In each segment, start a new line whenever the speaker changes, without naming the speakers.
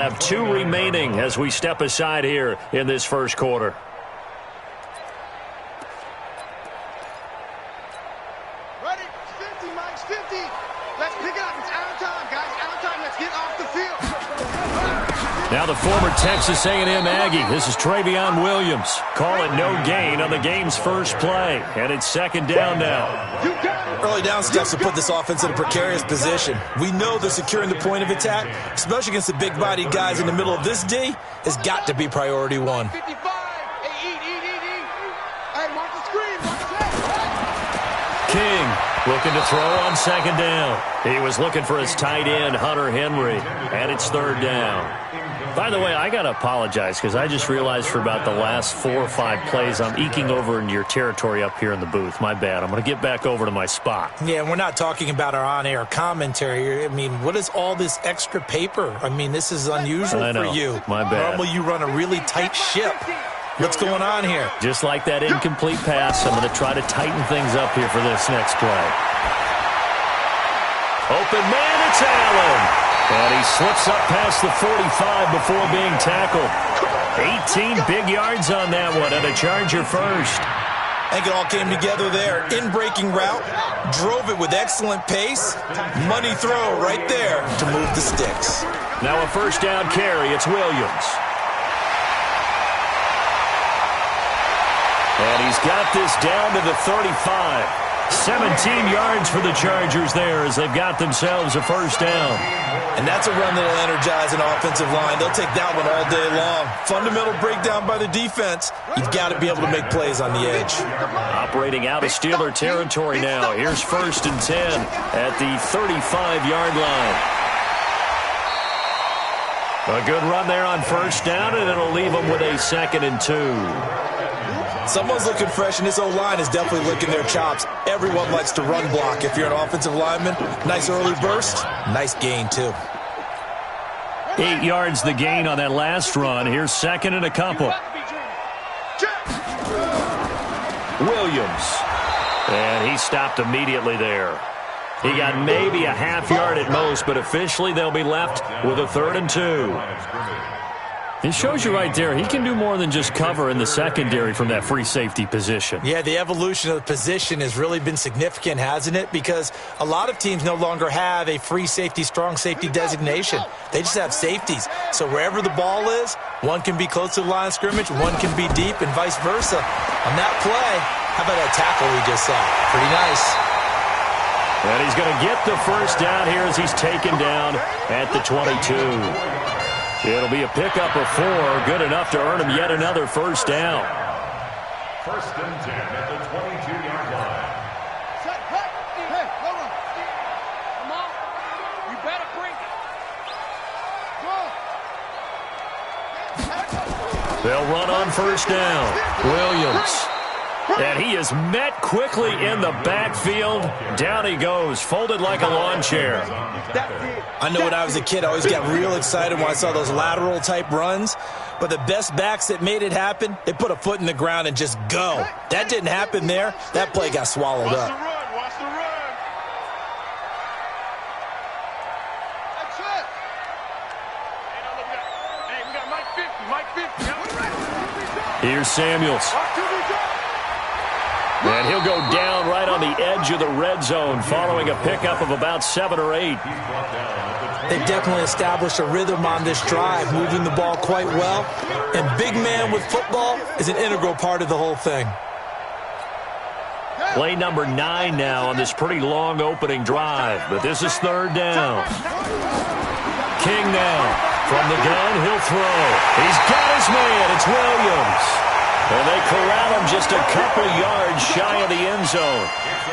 Have 2 remaining as we step aside here in this first quarter.
Ready? 50, Mike's 50. Let's pick it up. It's out of time, guys. Out of time. Let's get off the field.
Now the former Texas A&M Aggie. This is Travion Williams. Call it no gain on the game's first play. And it's second down now.
Early down steps will put this offense in a precarious position. We know they're securing the point of attack, especially against the big-bodied guys in the middle of this D, has got to be priority one.
55. Hey, eat. Hey, mark the screen.
King looking to throw on second down. He was looking for his tight end, Hunter Henry, and it's third down. By the way, I got to apologize because I just realized for about the last 4 or 5 plays I'm eking over into your territory up here in the booth. My bad. I'm going to get back over to my spot.
Yeah, we're not talking about our on-air commentary. I mean, what is all this extra paper? I mean, this is unusual for you.
My bad.
Normally you run a really tight ship. What's going on here?
Just like that incomplete pass, I'm going to try to tighten things up here for this next play. Open man, it's Allen. And he slips up past the 45 before being tackled. 18 big yards on that one, and a Charger first.
I think it all came together there. In-breaking route, drove it with excellent pace. Money throw right there to move the sticks.
Now a first down carry, it's Williams. And he's got this down to the 35. 17 yards for the Chargers there as they've got themselves a first down.
And that's a run that'll energize an offensive line. They'll take that one all day long. Fundamental breakdown by the defense. You've got to be able to make plays on the edge.
Operating out of Steeler territory now. Here's first and 10 at the 35-yard line. A good run there on first down, and it'll leave them with a 2nd and 2.
Someone's looking fresh, and this O-line is definitely licking their chops. Everyone likes to run block. If you're an offensive lineman, nice early burst, nice gain, too.
8 yards the gain on that last run. Here's second and a couple. Williams. And he stopped immediately there. He got maybe a half yard at most, but officially they'll be left with a 3rd and 2. It shows you right there, he can do more than just cover in the secondary from that free safety position.
Yeah, the evolution of the position has really been significant, hasn't it? Because a lot of teams no longer have a free safety, strong safety designation. They just have safeties. So wherever the ball is, one can be close to the line of scrimmage, one can be deep, and vice versa. On that play, how about that tackle we just saw? Pretty nice.
And he's going to get the first down here as he's taken down at the 22. It'll be a pickup of 4, good enough to earn him yet another first down.
First and 10 at the 22-yard line.
Hey, hold on. Come on. You better bring it.
They'll run on first down. Williams. And he is met quickly in the backfield. Down he goes, folded like a lawn chair.
I know when I was a kid, I always got real excited when I saw those lateral-type runs. But the best backs that made it happen, they put a foot in the ground and just go. That didn't happen there. That play got swallowed up.
Watch the run. That's it. Hey, we got Mike 50.
Here's Samuels. And he'll go down right on the edge of the red zone following a pickup of about 7 or 8.
They've definitely established a rhythm on this drive, moving the ball quite well. And big man with football is an integral part of the whole thing.
Play number 9 now on this pretty long opening drive. But this is 3rd down. King now. From the gun, he'll throw. He's got his man. It's Williams. And they corral him just a couple yards shy of the end zone.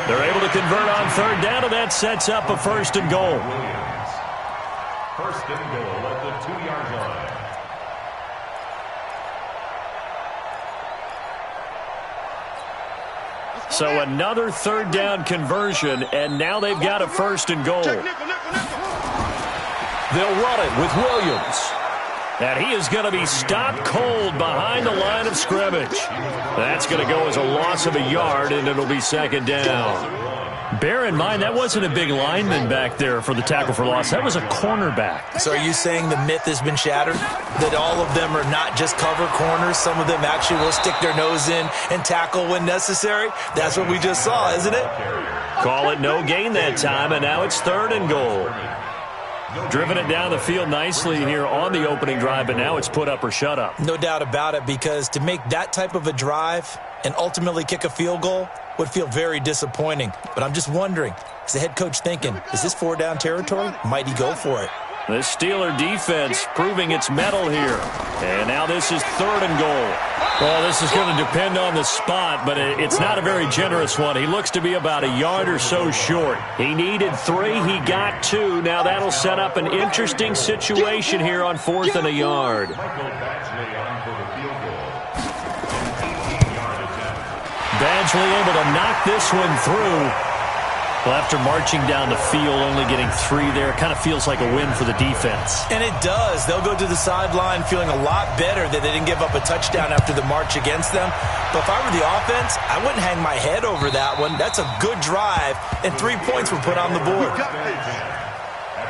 They're able to convert on 3rd down, and that sets up a 1st and goal.
First and goal at the 2-yard line.
So another 3rd down conversion, and now they've got a 1st and goal. They'll run it with Williams. And he is going to be stopped cold behind the line of scrimmage. That's going to go as a loss of a yard, and it'll be 2nd down. Bear in mind, that wasn't a big lineman back there for the tackle for loss. That was a cornerback.
So are you saying the myth has been shattered? That all of them are not just cover corners? Some of them actually will stick their nose in and tackle when necessary? That's what we just saw, isn't it?
Call it no gain that time, and now it's 3rd and goal. Driven it down the field nicely here on the opening drive, but now it's put up or shut up.
No doubt about it, because to make that type of a drive and ultimately kick a field goal would feel very disappointing. But I'm just wondering, is the head coach thinking, is this 4-down territory? Might he go for it?
The Steeler defense proving its mettle here. And now this is 3rd and goal. Well, this is going to depend on the spot, but it's not a very generous one. He looks to be about a yard or so short. He needed 3. He got 2. Now that'll set up an interesting situation here on 4th and a yard. Badgley able to knock this one through. Well, after marching down the field, only getting 3 there, kind of feels like a win for the defense.
And it does. They'll go to the sideline feeling a lot better that they didn't give up a touchdown after the march against them. But if I were the offense, I wouldn't hang my head over that one. That's a good drive, and 3 points were put on the board.
At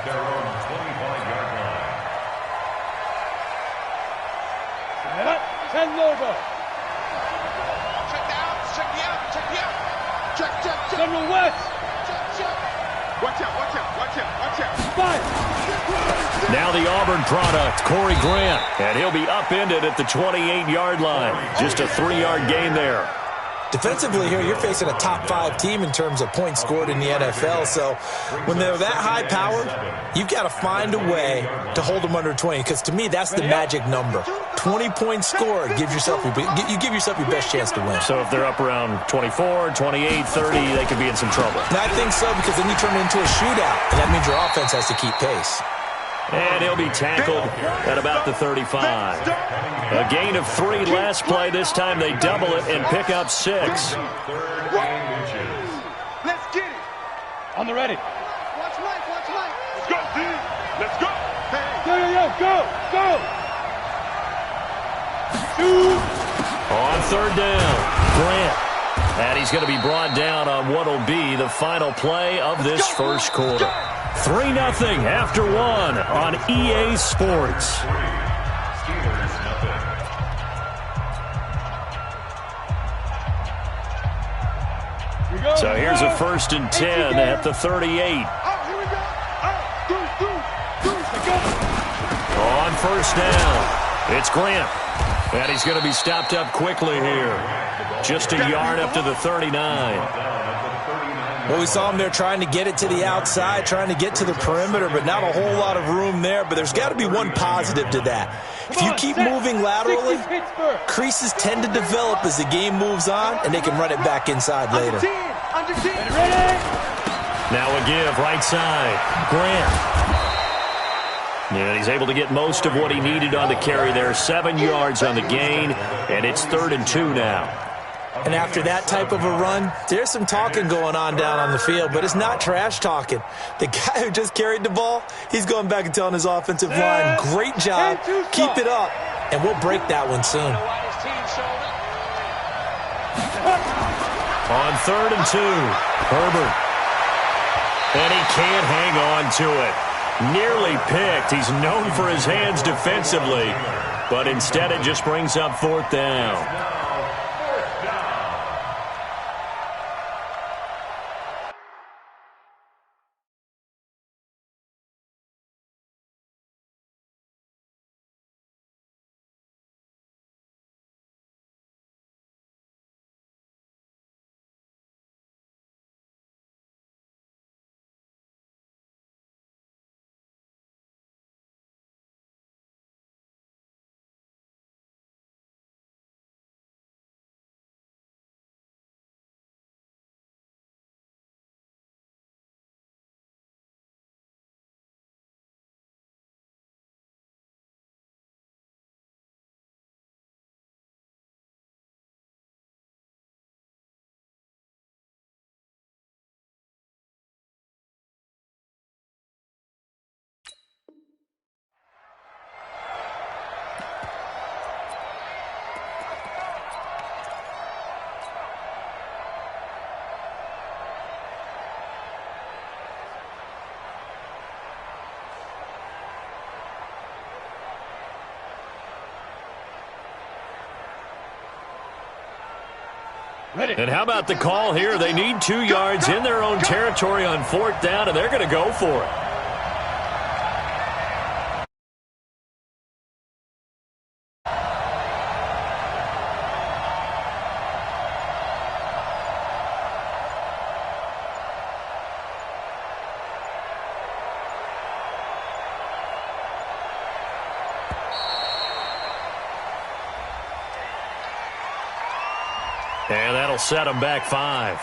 their own 25-yard line.
Send logo. Check the out. Check the out. Check the out. Check. General West. Watch out.
Now the Auburn product, Corey Grant, and he'll be upended at the 28-yard line. Just a 3-yard gain there.
Defensively here, you're facing a top-5 team in terms of points scored in the NFL. So when they're that high-powered, you've got to find a way to hold them under 20. Because to me, that's the magic number. 20 points scored gives yourself you give yourself your best chance to win.
So if they're up around 24, 28, 30, they could be in some trouble.
And I think so, because then you turn it into a shootout, and that means your offense has to keep pace.
And he'll be tackled at about the 35. A gain of 3 last play. This time they double it and pick up 6.
Let's get it.
On the ready.
Watch Mike.
Let's go, D. Let's go.
Hey.
Go.
On 3rd down, Grant. And he's going to be brought down on what will be the final play of this first quarter. 3-0 after 1 on EA Sports. So here's a 1st and 10 at the 38.
Here we go.
On 1st down, it's Grant. And he's going to be stopped up quickly here. Just a yard up to the 39.
Well, we saw him there trying to get it to the outside, trying to get to the perimeter, but not a whole lot of room there. But there's got to be one positive to that. If you keep moving laterally, creases tend to develop as the game moves on, and they can run it back inside later.
Under 10.
Now a give, right side, Grant. And he's able to get most of what he needed on the carry there. 7 yards on the gain, and it's 3rd and 2 now.
And after that type of a run, there's some talking going on down on the field, but it's not trash talking. The guy who just carried the ball, he's going back and telling his offensive line, great job, keep it up, and we'll break that one soon.
On 3rd and 2, Herbert. And he can't hang on to it. Nearly picked. He's known for his hands defensively, but instead it just brings up 4th down. And how about the call here? They need 2 yards in their own territory on 4th down, and they're going to go for it. And that'll set them back 5.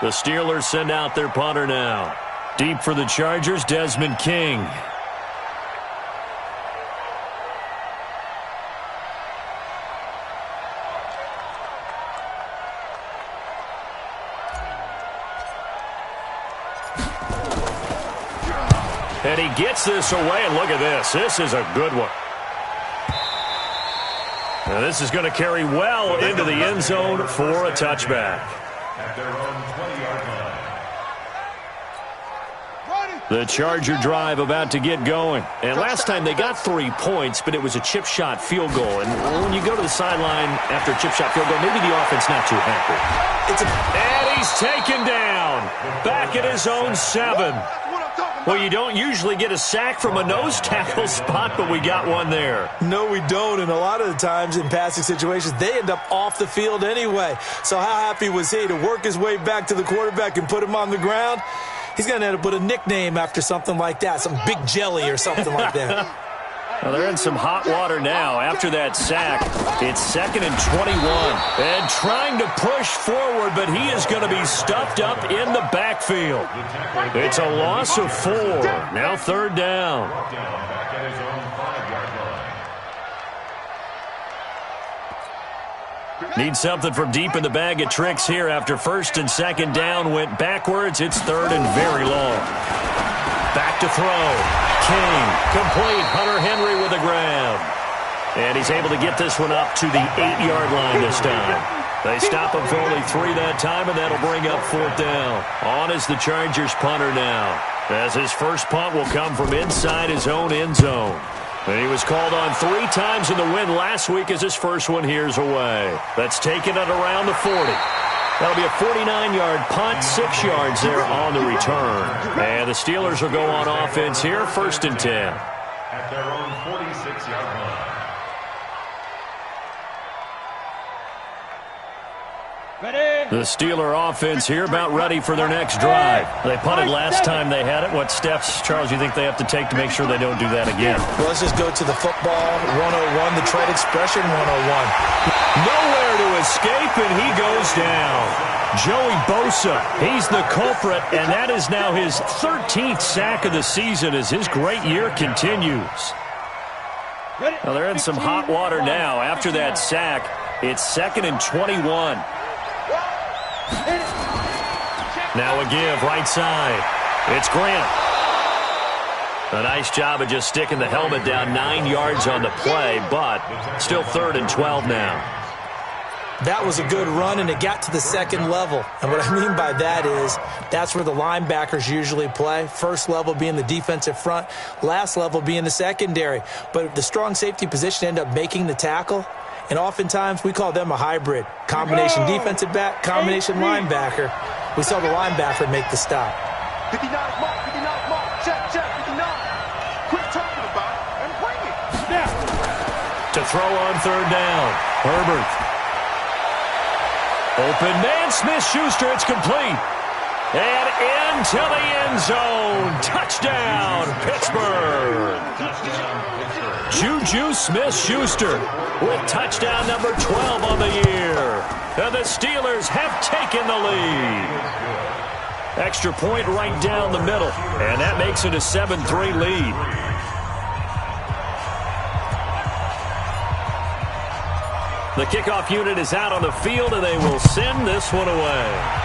The Steelers send out their punter now. Deep for the Chargers, Desmond King. And he gets this away, and look at this. This is a good one. Now this is going to carry well into the end zone for a touchback.
At their own 20-yard line.
The Charger drive about to get going. And last time they got 3 points, but it was a chip shot field goal. And when you go to the sideline after a chip shot field goal, maybe the offense not too happy. And he's taken down. Back at his own 7. Well, you don't usually get a sack from a nose tackle spot, but we got one there.
No, we don't, and a lot of the times in passing situations, they end up off the field anyway. So how happy was he to work his way back to the quarterback and put him on the ground? He's going to end up with a nickname after something like that, some Big Jelly or something like that.
Well, they're in some hot water now after that sack. It's 2nd and 21. And trying to push forward, but he is going to be stuffed up in the backfield. It's a loss of 4. Now 3rd down.
Back at his own 5-yard line.
Need something from deep in the bag of tricks here after 1st and 2nd down went backwards. It's 3rd and very long. Back to throw. King, complete. Hunter Henry with a grab. And he's able to get this one up to the 8-yard line this time. They stop him for only 3 that time, and that'll bring up 4th down. On is the Chargers punter now, as his first punt will come from inside his own end zone. And he was called on 3 times in the win last week as his first one here's away. That's taken at around the 40. That'll be a 49-yard punt, 6 yards there on the return. And the Steelers will go on offense here, 1st and 10.
At their own 46-yard line.
The Steeler offense here about ready for their next drive. They punted last time they had it. What steps, Charles, you think they have to take to make sure they don't do that again?
Well, let's just go to the football 101, the trade expression 101.
Nowhere to escape, and he goes down. Joey Bosa, he's the culprit, and that is now his 13th sack of the season as his great year continues. Well, they're in some hot water now. After that sack, it's 2nd and 21. Now a give, right side. It's Grant. A nice job of just sticking the helmet down 9 yards on the play, but still 3rd and 12 now.
That was a good run, and it got to the 2nd level. And what I mean by that is that's where the linebackers usually play. First level being the defensive front, last level being the secondary. But the strong safety position ended up making the tackle. And oftentimes we call them a hybrid. Combination defensive back, combination linebacker. We saw the linebacker make the stop.
59 mark, 59 mark, check, 59. Quit talking about it and bring it. Now.
To throw on 3rd down, Herbert. Open man, Smith-Schuster, it's complete. And into the end zone. Touchdown, Pittsburgh. Juju Smith-Schuster with touchdown number 12 on the year. And the Steelers have taken the lead. Extra point right down the middle. And that makes it a 7-3 lead. The kickoff unit is out on the field, and they will send this one away.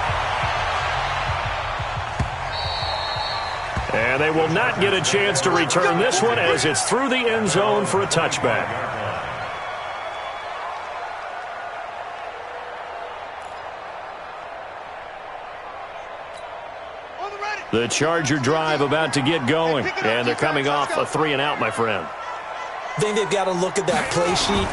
And they will not get a chance to return this one as it's through the end zone for a touchback. The Charger drive about to get going, and they're coming off a 3-and-out, my friend.
I think they've got to look at that play sheet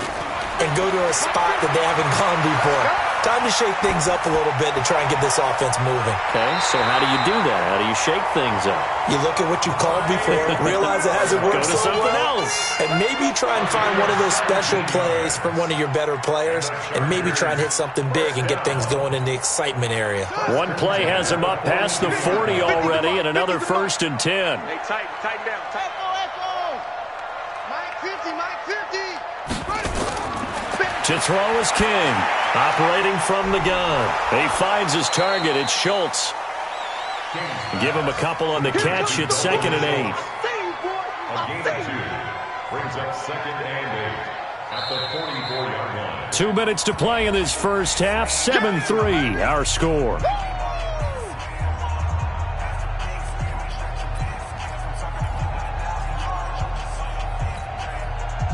and go to a spot that they haven't gone before. Time to shake things up a little bit to try and get this offense moving.
Okay, so how do you do that? How do you shake things up?
You look at what you've called before, realize it hasn't worked
Go to
so
something
well,
else.
and maybe try and find one of those special plays from one of your better players, and maybe try and hit something big and get things going in the excitement area.
One play has him up past the 40 already, and another 1st and 10.
Hey, tighten down. Mike 50, Mike 50.
To throw is King, operating from the gun. He finds his target. It's Schultz. Give him a couple on the catch. It's 2nd and 8.
A gain of 2 brings up 2nd and 8 at the 44-yard line.
2 minutes to play in this first half. 7-3, our score.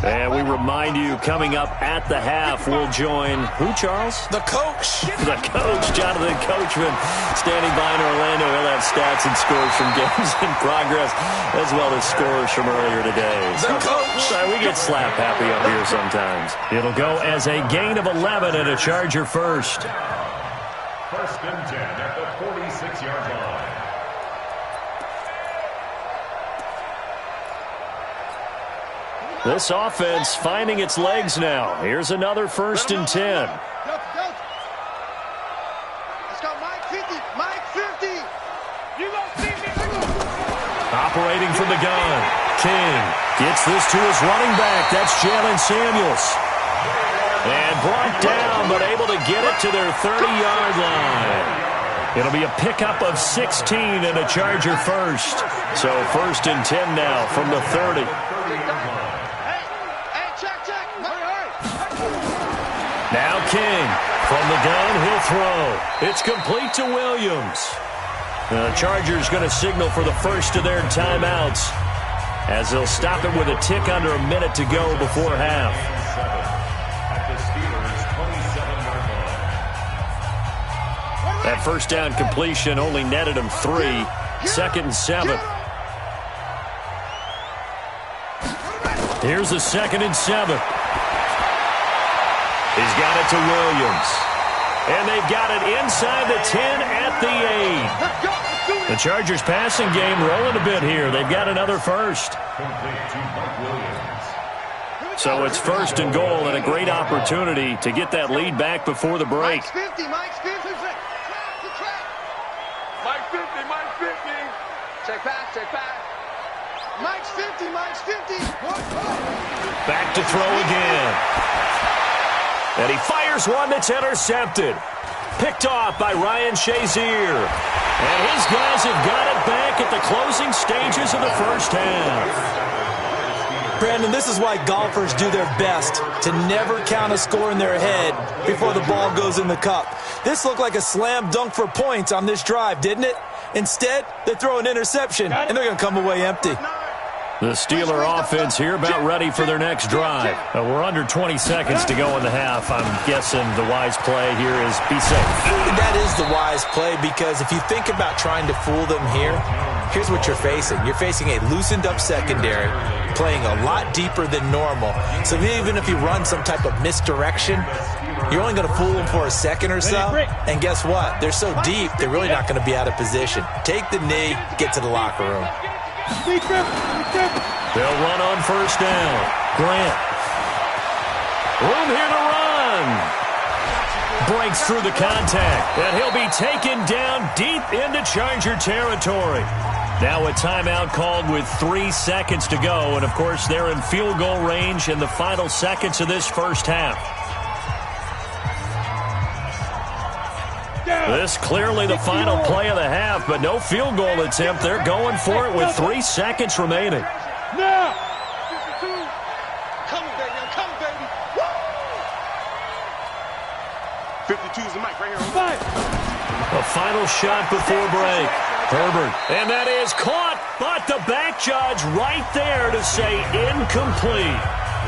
And we remind you, coming up at the half, we'll join who, Charles?
The coach.
The coach, Jonathan Coachman, standing by in Orlando. He'll have stats and scores from games in progress, as well as scores from earlier today.
The coach.
Sorry, we get slap happy up here sometimes. It'll go as a gain of 11 and a Charger first.
1st and 10 at the 46-yard line.
This offense finding its legs now. Here's another 1st and 10.
Let's go, Mike 50, Mike 50. You gonna see me?
Operating from the gun. King gets this to his running back. That's Jalen Samuels. And brought down, but able to get it to their 30-yard line. It'll be a pickup of 16 and a Charger first. So 1st and 10 now from the 30. Now King from the gun, he'll throw. It's complete to Williams. The Chargers going to signal for the first of their timeouts as they'll stop it with a tick under a minute to go before half.
At the Steelers' 27-yard line.
That first down completion only netted him 3. 2nd and 7. Here's the 2nd and 7. He's got it to Williams. And they've got it inside the 10 at the 8. The Chargers passing game rolling a bit here. They've got another first.
Complete to Mike Williams.
So it's 1st and goal and a great opportunity to get that lead back before the break.
Mike's 50, Mike's 50. Mike 50, Mike 50. Check back. Mike's 50, Mike's 50.
Back to throw again. And he fires one that's intercepted. Picked off by Ryan Shazier. And his guys have got it back at the closing stages of the first half.
Brandon, this is why golfers do their best to never count a score in their head before the ball goes in the cup. This looked like a slam dunk for points on this drive, didn't it? Instead, they throw an interception, and they're going to come away empty.
The Steeler offense here about ready for their next drive. We're under 20 seconds to go in the half. I'm guessing the wise play here is be safe.
That is the wise play because if you think about trying to fool them here, here's what you're facing. You're facing a loosened-up secondary, playing a lot deeper than normal. So even if you run some type of misdirection, you're only going to fool them for a second or so. And guess what? They're so deep, they're really not going to be out of position. Take the knee, get to the locker room.
They'll run on first down. Grant. Room here to run. Breaks through the contact. And he'll be taken down deep into Charger territory. Now a timeout called with 3 seconds to go. And, of course, they're in field goal range in the final seconds of this first half. This clearly the final play of the half, but no field goal attempt. They're going for it with 3 seconds remaining.
Now! 52. Come, baby. Come, baby. Woo! 52 is the mic right here.
A final shot before break. Herbert. And that is caught, but the back judge right there to say incomplete.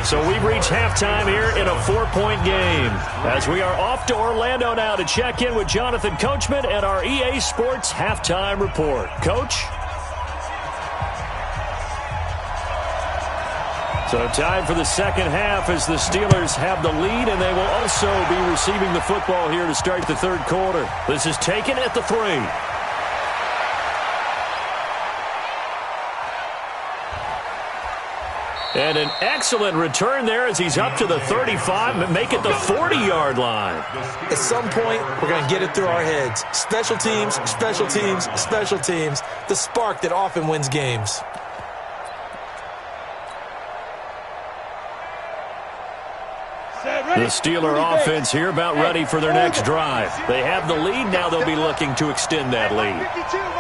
So we've reached halftime here in a 4-point game. As we are off to Orlando now to check in with Jonathan Coachman and our EA Sports Halftime Report. Coach? So time for the second half as the Steelers have the lead, and they will also be receiving the football here to start the third quarter. This is taken at the 3. And an excellent return there as he's up to the 35, make it the 40-yard line.
At some point, we're going to get it through our heads. Special teams, special teams, special teams. The spark that often wins games.
The Steeler offense here about ready for their next drive. They have the lead. Now they'll be looking to extend that lead.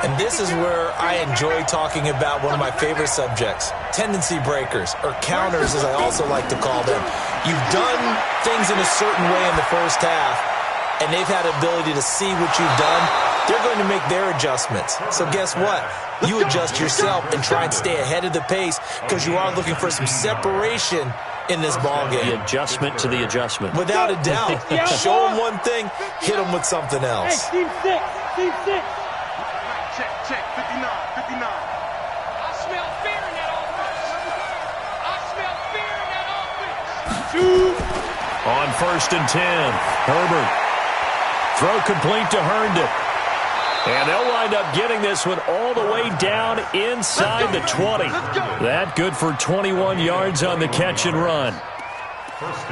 And this is where I enjoy talking about one of my favorite subjects, tendency breakers, or counters as I also like to call them. You've done things in a certain way in the first half, and they've had the ability to see what you've done. They're going to make their adjustments. So guess what? You adjust yourself and try and stay ahead of the pace because you are looking for some separation in this ball game.
The adjustment to the adjustment.
Without a doubt. Show them one thing, hit them with something else.
Hey, team 6. Team 6.
Check, 59, 59.
I smell fear in that offense. I smell fear in that offense.
On 1st and 10, Herbert. Throw complete to Herndon. And they'll wind up getting this one all the way down inside the 20. That good for 21 yards on the catch and run.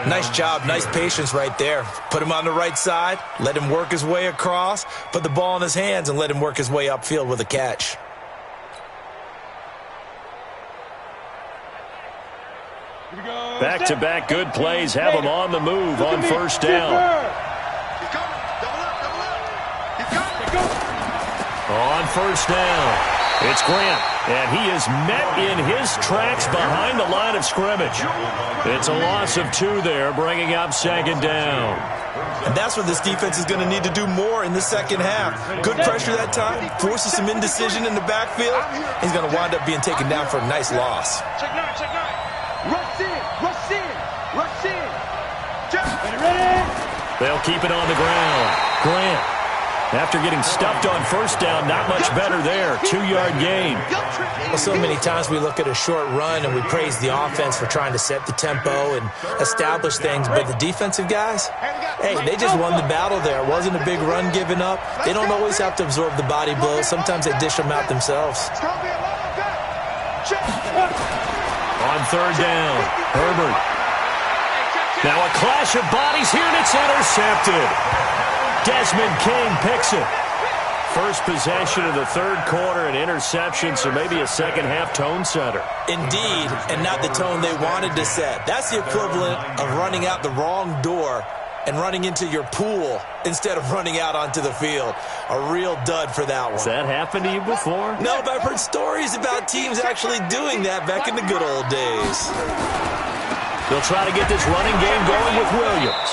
Nice job, nice patience right there. Put him on the right side, let him work his way across, put the ball in his hands, and let him work his way upfield with a catch.
Back-to-back good plays have them on the move on 1st down. On 1st down, it's Grant, and he is met in his tracks behind the line of scrimmage. It's a loss of 2 there, bringing up 2nd down.
And that's what this defense is going to need to do more in the second half. Good pressure that time, forces some indecision in the backfield. He's going to wind up being taken down for a nice loss.
Check 9, check 9. Rush in, rush in, rush in.
Ready?
They'll keep it on the ground. Grant. After getting stuffed on 1st down, not much better there. 2-yard gain.
Well, so many times we look at a short run and we praise the offense for trying to set the tempo and establish things, but the defensive guys, hey, they just won the battle there. It wasn't a big run given up. They don't always have to absorb the body blows. Sometimes they dish them out themselves.
On 3rd down, Herbert. Now a clash of bodies here, and it's intercepted. Desmond King picks it. First possession of the third quarter, an interception, so maybe a second-half tone setter.
Indeed, and not the tone they wanted to set. That's the equivalent of running out the wrong door and running into your pool instead of running out onto the field. A real dud for that one.
Has that happened to you before?
No, but I've heard stories about teams actually doing that back in the good old days.
They'll try to get this running game going with Williams.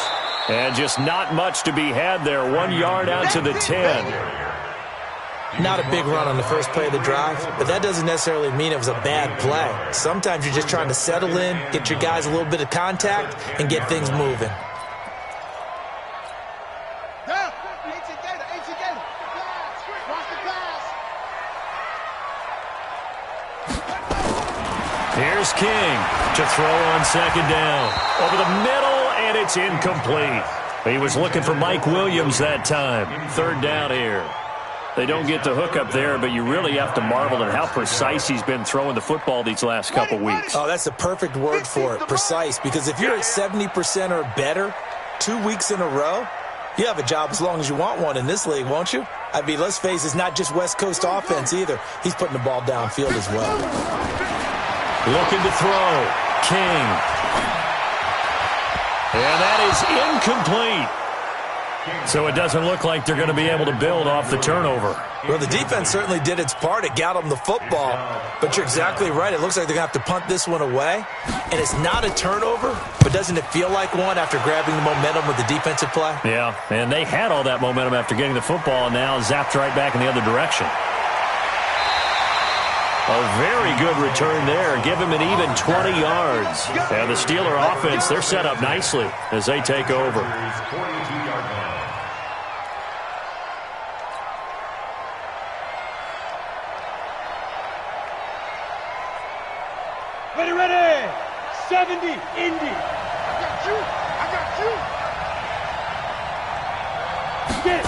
And just not much to be had there. 1 yard out to the 10.
Not a big run on the first play of the drive, but that doesn't necessarily mean it was a bad play. Sometimes you're just trying to settle in, get your guys a little bit of contact, and get things moving.
Here's King to throw on 2nd down. Over the middle, and it's incomplete. He was looking for Mike Williams that time. 3rd down here. They don't get the hook up there, but you really have to marvel at how precise he's been throwing the football these last couple weeks.
Oh, that's the perfect word for it, precise, because if you're at 70% or better 2 weeks in a row, you have a job as long as you want one in this league, won't you? I mean, let's face it, it's not just West Coast offense either. He's putting the ball downfield as well.
Looking to throw. King. And that is incomplete. So it doesn't look like they're going to be able to build off the turnover.
Well, the defense certainly did its part. It got them the football. But you're exactly right. It looks like they're going to have to punt this one away. And it's not a turnover, but doesn't it feel like one after grabbing the momentum with the defensive play?
Yeah, and they had all that momentum after getting the football and now zapped right back in the other direction. A very good return there. Give him an even 20 yards. And the Steeler offense, they're set up nicely as they take over.
Ready, ready. 70, Indy.
I got you. I got you.
Get it.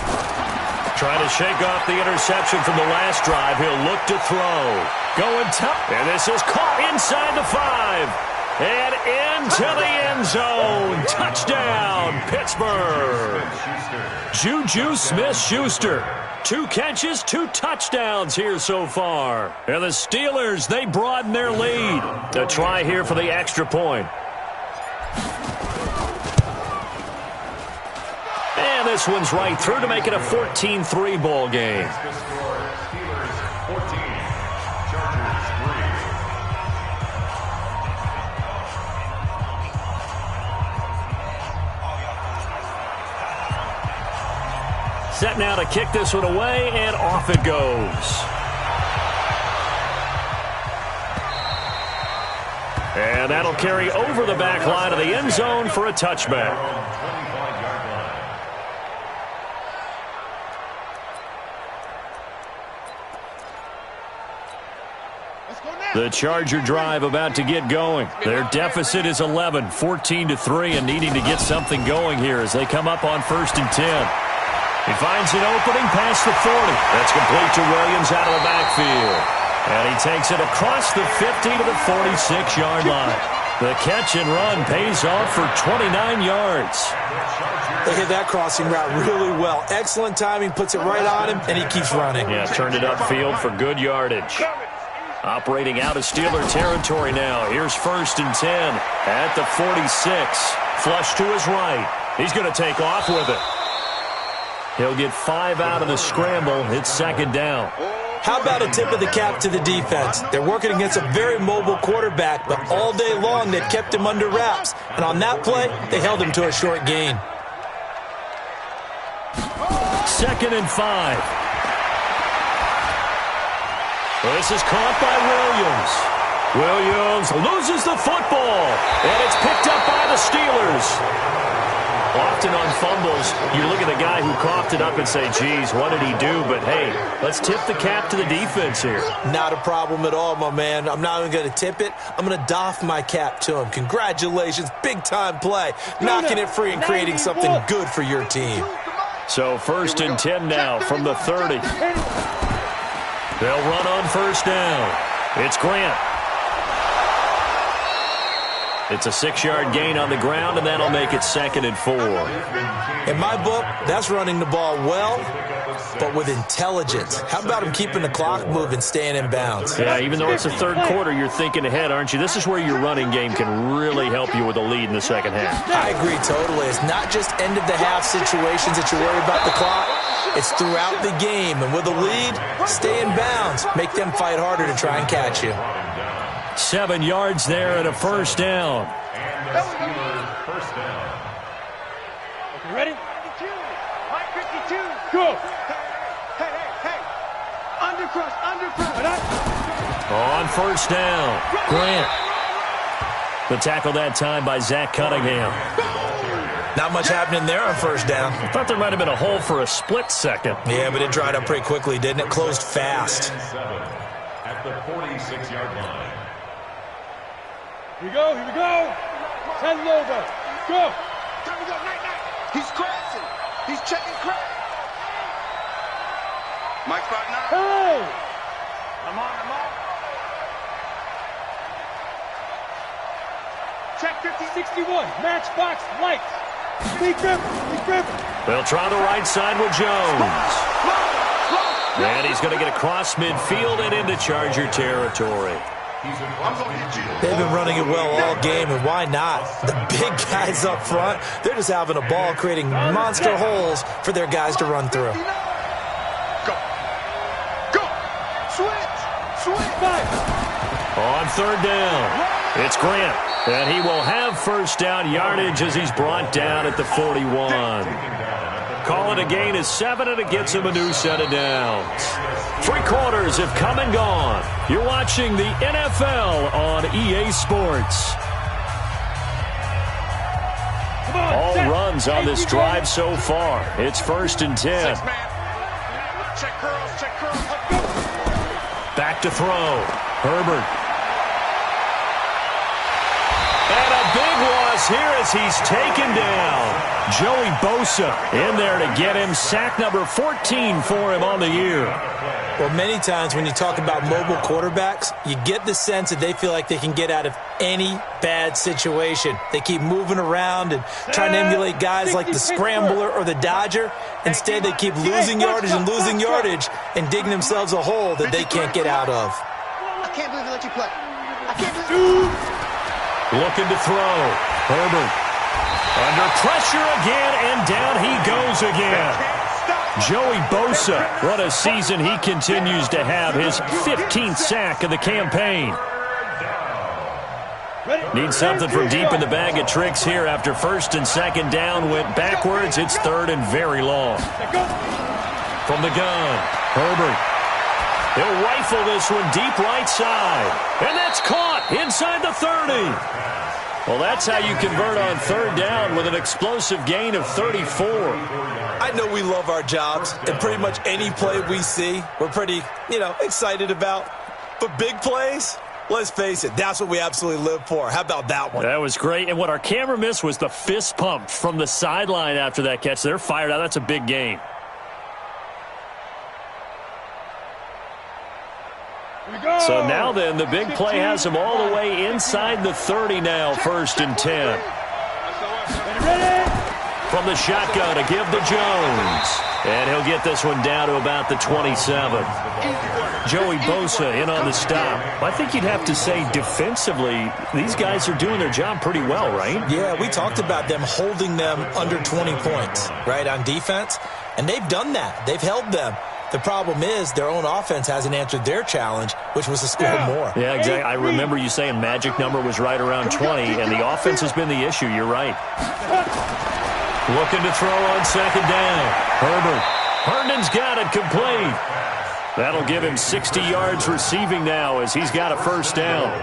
Trying to shake off the interception from the last drive. He'll look to throw. Going top. And this is caught inside the 5. And into the end zone. Touchdown, Pittsburgh. Juju Smith-Schuster. 2 catches, 2 touchdowns here so far. And the Steelers, they broaden their lead. A try here for the extra point. And this one's right through to make it a 14-3 ball game.
Steelers 14, Chargers 3.
Set now to kick this one away, and off it goes. And that'll carry over the back line of the end zone for a touchback. The Charger drive about to get going. Their deficit is 11, 14-3, and needing to get something going here as they come up on 1st and 10. He finds an opening past the 40. That's complete to Williams out of the backfield. And he takes it across the 50 to the 46-yard line. The catch and run pays off for 29 yards.
They hit that crossing route really well. Excellent timing, puts it right on him, and he keeps running.
Yeah, turned it upfield for good yardage. Operating out of Steeler territory now. Here's 1st and 10 at the 46. Flush to his right. He's going to take off with it. He'll get 5 out of the scramble. It's 2nd down.
How about a tip of the cap to the defense? They're working against a very mobile quarterback, but all day long they've kept him under wraps. And on that play, they held him to a short gain.
2nd and 5. This is caught by Williams. Williams loses the football, and it's picked up by the Steelers. Often on fumbles, you look at the guy who coughed it up and say, geez, what did he do? But, hey, let's tip the cap to the defense here.
Not a problem at all, my man. I'm not even going to tip it. I'm going to doff my cap to him. Congratulations. Big-time play. Knocking it free and creating something good for your team.
So 1st and 10 now from the 30. They'll run on 1st down. It's Grant. It's a 6-yard gain on the ground, and that'll make it 2nd and 4.
In my book, that's running the ball well, but with intelligence. How about him keeping the clock moving, staying in bounds?
Yeah, even though it's the 3rd quarter, you're thinking ahead, aren't you? This is where your running game can really help you with a lead in the 2nd half.
I agree totally. It's not just end-of-the-half situations that you worry about the clock. It's throughout the game. And with a lead, stay in bounds. Make them fight harder to try and catch you.
7 yards there and a 1st down.
And the Steelers' 1st down.
Okay, ready?
52. Mike 52.
Go.
Hey. Undercrush.
On 1st down, Grant. The tackle that time by Zach Cunningham.
Not much happening there on 1st down.
I thought there might have been a hole for a split second.
Yeah, but it dried up pretty quickly, didn't it? Closed fast.
7 at the 46-yard line.
Here we go. 10 over. Go.
Time to go. Night. He's crashing. He's checking crack. Mike spot 9.
Hey.
I'm on. Check 50.
61. Matchbox lights. Big Griffin.
They'll try the right side with Jones. And he's going to get across midfield and into Charger territory.
They've been running it well all game, and why not? The big guys up front, they're just having a ball, creating monster holes for their guys to run through.
Go. Switch.
On 3rd down, it's Grant. And he will have 1st down yardage as he's brought down at the 41. Call it a gain of 7, and it gets him a new set of downs. 3 quarters have come and gone. You're watching the NFL on EA Sports. All runs on this drive so far. It's 1st and 10.
Check curls.
Back to throw. Herbert. here as he's taken down. Joey Bosa in there to get him. Sack number 14 for him on the year.
Well, many times when you talk about mobile quarterbacks, you get the sense that they feel like they can get out of any bad situation. They keep moving around and trying to emulate guys like the Scrambler or the Dodger. Instead, they keep losing yardage and digging themselves a hole that they can't get out of.
I can't believe they let you play. I can't believe
Looking to throw. Herbert under pressure again, and down he goes again. Joey Bosa, what a season he continues to have. His 15th sack of the campaign. Needs something from deep in the bag of tricks here after first and second down went backwards. It's third and very long. From the gun, Herbert. He'll rifle this one deep right side. And that's caught inside the 30. Well, that's how you convert on third down with an explosive gain of 34.
I know we love our jobs, and pretty much any play we see, we're pretty, excited about. But big plays, let's face it, that's what we absolutely live for. How about that one?
That was great. And what our camera missed was the fist pump from the sideline after that catch. They're fired out. That's a big gain. So now then, the big play has him all the way inside the 30 now, first and 10. From the shotgun to give to Jones. And he'll get this one down to about the 27. Joey Bosa in on the stop. I think you'd have to say defensively, these guys are doing their job pretty well, right?
Yeah, we talked about them holding them under 20 points, right, on defense. And they've done that. They've held them. The problem is their own offense hasn't answered their challenge, which was to score more.
Yeah, exactly. I remember you saying magic number was right around 20, and the offense has been the issue. You're right. Looking to throw on second down. Herbert. Herndon's got it complete. That'll give him 60 yards receiving now as he's got a first down.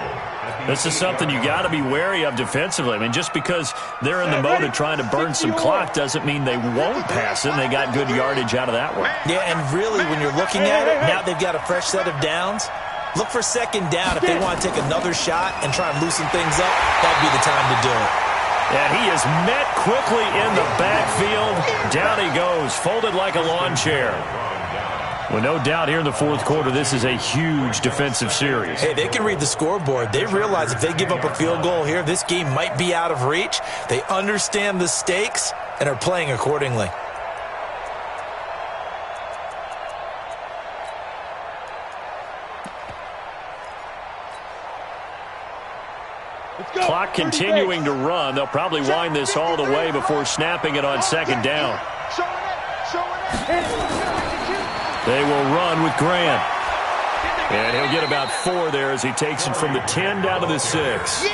This is something you got to be wary of defensively. I mean, just because they're in the mode of trying to burn some clock doesn't mean they won't pass it. And they got good yardage out of that one.
Yeah, and really, when you're looking at it, now they've got a fresh set of downs. Look for second down if they want to take another shot and try and loosen things up. That'd be the time to do it.
And he is met quickly in the backfield. Down he goes, folded like a lawn chair. Well, no doubt here in the fourth quarter, this is a huge defensive series.
Hey, they can read the scoreboard. They realize if they give up a field goal here, this game might be out of reach. They understand the stakes and are playing accordingly.
Clock continuing to run. They'll probably wind this all the way before snapping it on second down. They will run with Grant. And he'll get about 4 there as he takes it from the 10 down to the 6.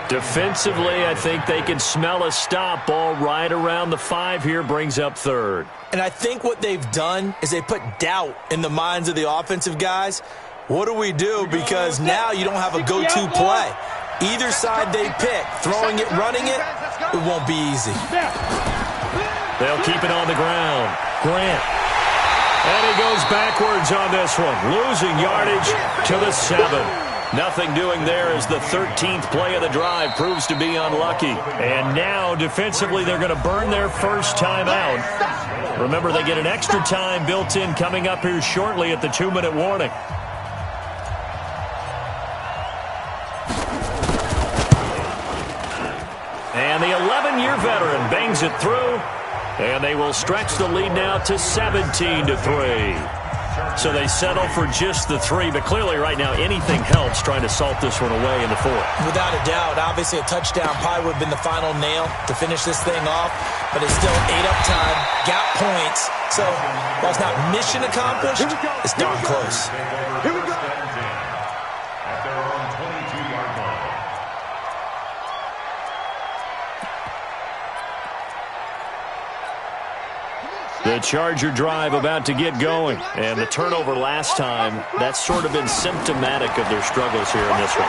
Defensively, I think they can smell a stop. Ball right around the 5 here, brings up third.
And I think what they've done is they put doubt in the minds of the offensive guys. What do we do? Because now you don't have a go-to play. Either side they pick, throwing it, running it, it won't be easy.
They'll keep it on the ground. Grant. And he goes backwards on this one, losing yardage to the 7. Nothing doing there as the 13th play of the drive proves to be unlucky. And now, defensively, they're going to burn their first time out. Remember, they get an extra time built in coming up here shortly at the 2-minute warning. And the 11-year veteran bangs it through. And they will stretch the lead now to 17-3. So they settle for just the 3. But clearly right now anything helps trying to salt this one away in the 4th.
Without a doubt. Obviously a touchdown probably would have been the final nail to finish this thing off. But it's still 8-up time. Got points. So while it's not mission accomplished, it's darn close.
Here we go.
At their own 22-yard line.
The Charger drive about to get going. And the turnover last time, that's sort of been symptomatic of their struggles here in this one.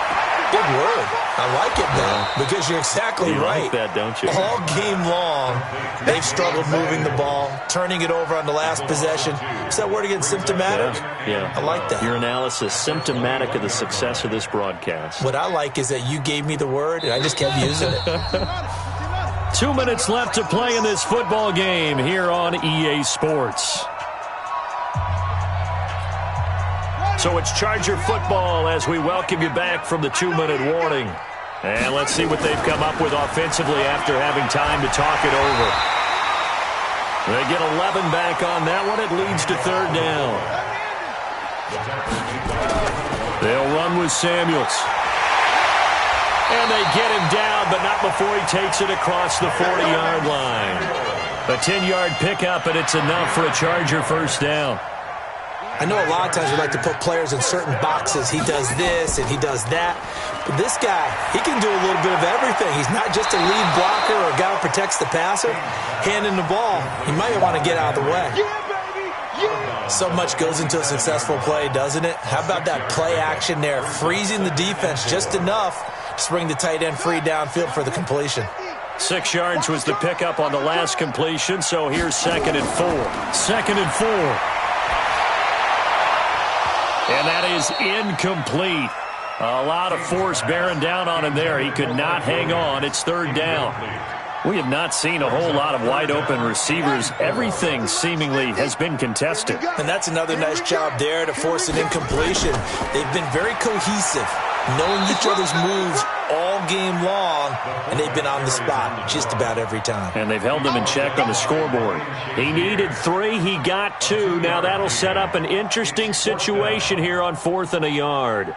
Good word. I like it now because you're exactly right.
You like that, don't you?
All game long, they've struggled moving the ball, turning it over on the last possession. Is that word again, symptomatic?
Yeah.
I like that.
Your analysis, symptomatic of the success of this broadcast.
What I like is that you gave me the word, and I just kept using it.
2 minutes left to play in this football game here on EA Sports. So it's Charger football as we welcome you back from the 2-minute warning. And let's see what they've come up with offensively after having time to talk it over. They get 11 back on that one. It leads to third down. They'll run with Samuels. And they get him down, but not before he takes it across the 40-yard line. A 10-yard pickup, and it's enough for a Charger first down.
I know a lot of times we like to put players in certain boxes. He does this and he does that. But this guy, he can do a little bit of everything. He's not just a lead blocker or a guy who protects the passer. Handing the ball, he might want to get out of the way. So much goes into a successful play, doesn't it? How about that play action there? Freezing the defense just enough to bring the tight end free downfield for the completion.
6 yards was the pickup on the last completion, so here's 2nd and 4. 2nd and 4. And that is incomplete. A lot of force bearing down on him there. He could not hang on. It's third down. We have not seen a whole lot of wide-open receivers. Everything seemingly has been contested.
And that's another nice job there to force an incompletion. They've been very cohesive, knowing each other's moves all game long, and they've been on the spot just about every time.
And they've held them in check on the scoreboard. He needed 3. He got 2. Now that'll set up an interesting situation here on 4th and a yard.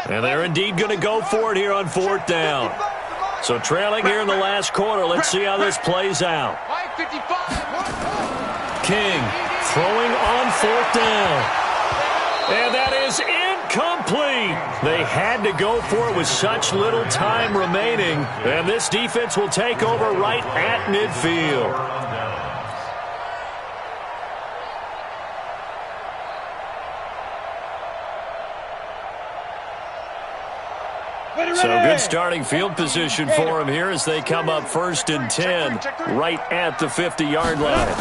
And they're indeed going to go for it here on 4th down. So trailing here in the last quarter. Let's see how this plays out. King throwing on 4th down. And that is incomplete. They had to go for it with such little time remaining. And this defense will take over right at midfield. So good starting field position for him here as they come up 1st and 10 right at the 50-yard line.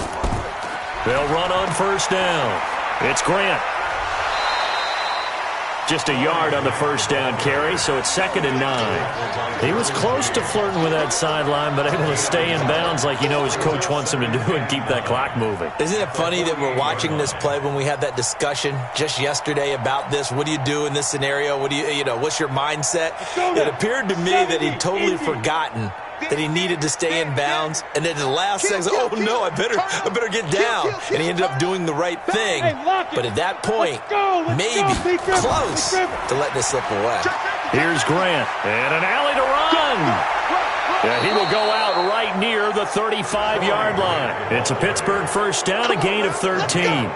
They'll run on 1st down. It's Grant. Just a yard on the 1st down carry, so it's 2nd and 9. He was close to flirting with that sideline, but able to stay in bounds like his coach wants him to do and keep that clock moving.
Isn't it funny that we're watching this play when we had that discussion just yesterday about this? What do you do in this scenario? What do what's your mindset? It appeared to me that he'd totally forgotten that he needed to stay in bounds, and then the last second, oh no, I better get down, and he ended up doing the right thing. But at that point, maybe close to letting it slip away.
Here's Grant, and an alley to run. Yeah, he will go out right near the 35-yard line. It's a Pittsburgh first down, a gain of 13.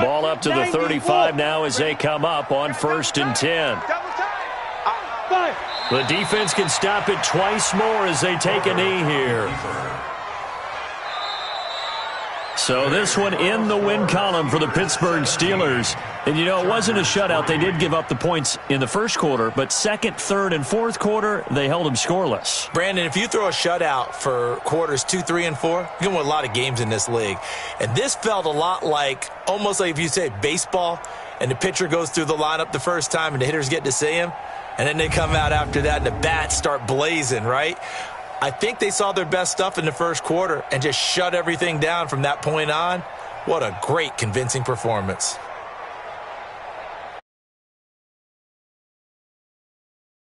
Ball up to the 35 now as they come up on 1st and 10. The defense can stop it twice more as they take a knee here. So this one in the win column for the Pittsburgh Steelers. And, it wasn't a shutout. They did give up the points in the first quarter, but 2nd, 3rd, and 4th quarter, they held them scoreless.
Brandon, if you throw a shutout for quarters 2, 3, and 4, you're going to win a lot of games in this league. And this felt a lot like, almost like if you say baseball, and the pitcher goes through the lineup the first time, and the hitters get to see him, and then they come out after that, and the bats start blazing, right? I think they saw their best stuff in the first quarter and just shut everything down from that point on. What a great, convincing performance.